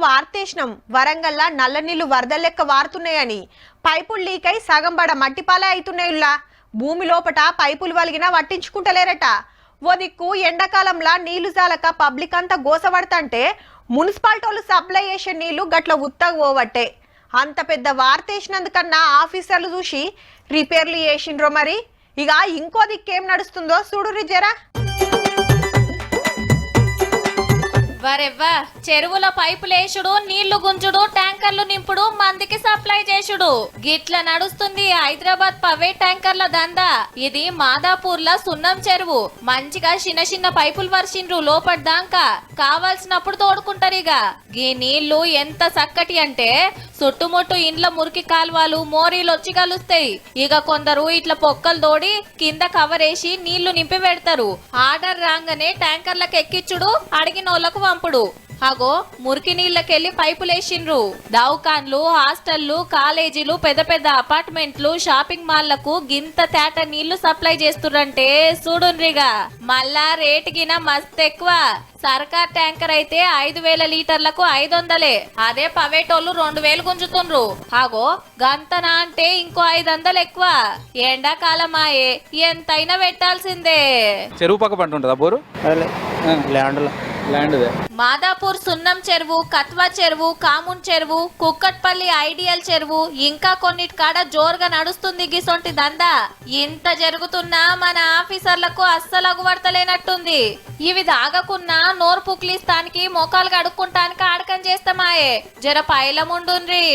వార్తేసినాం వరంగల్లా నల్ల నీళ్లు వరద లెక్క వారుతున్నాయని పైపులు లీక్ అయి సగం బడ మట్టిపాలే అవుతున్నాయుల్లా భూమి లోపట పైపులు వలిగినా పట్టించుకుంటలేరట ఓ దిక్కు ఎండాకాలంలా నీళ్లు జాలక పబ్లిక్ అంతా గోసపడతంటే మున్సిపాలిటీలు సప్లై చేసే నీళ్లు గట్ల ఉత్తగా పోవట్టే అంత పెద్ద వార్తేసినందుకన్నా ఆఫీసర్లు చూసి రిపేర్లు చేసిండ్రో మరి ఇక ఇంకో దిక్కేం నడుస్తుందో చూడురి జరా వరెవ్వా చెరువుల పైపులేసుడు నీళ్లు గుంజుడు ట్యాంకర్లు నింపుడు మందికి సప్లై చేసుడు గిట్ల నడుస్తుంది హైదరాబాద్ పవే ట్యాంకర్ల దందా ఇది మాదాపూర్ల సున్నం చెరువు మంచిగా చిన్న చిన్న పైపులు వర్షిండ్రు లోపడ్డాక కావాల్సినప్పుడు తోడుకుంటారు గీ నీళ్లు ఎంత చక్కటి అంటే చుట్టుముట్టు ఇండ్ల మురికి కాల్వాలు మోరీలు వచ్చి కలుస్తాయి కొందరు ఇట్లా పొక్కలు తోడి కింద కవరేసి నీళ్లు నింపి పెడతారు ఆర్డర్ రాగానే ట్యాంకర్లకు ఎక్కిచ్చుడు అడిగినోళ్లకు పంపుడు అగో మురికి నీళ్ళకెళ్లి పైపులేసిండ్రు దవాఖాన్లు హాస్టళ్లు కాలేజీలు పెద్ద పెద్ద అపార్ట్మెంట్లు షాపింగ్ మాల్లకు గింత తేట నీళ్లు సప్లై చేస్తుర్రంటే చూడుండ్రిగా మళ్ళా రేటు గిన మస్తు ఎక్కువ సర్కార్ ట్యాంకర్ అయితే 5,000 లీటర్లకు 500 అదే పవేటోళ్ళు 2,000 గుంజుతుండ్రు అగో గంతనా అంటే ఇంకో 500 ఎక్కువ ఎండాకాలమాయే ఎంతైనా పెట్టాల్సిందే చెరువు పక్క పంట ఉంటుందా బోరు మాదాపూర్ సున్నం చెరువు కత్వా చెరువు కామున్ చెరువు కుక్కట్పల్లి ఐడియల్ చెరువు ఇంకా కొన్నిటి కాడ జోరుగా నడుస్తుంది గిసొంటి దందా ఇంత జరుగుతున్నా మన ఆఫీసర్లకు అస్సలు అగువర్తలేనట్టుంది ఇవి దాగకున్నా నోరు పుక్లిస్తానికి మోకాలు కడుక్కుంటానికి ఆడకం చేస్తామాయే జర పైలముండుండ్రి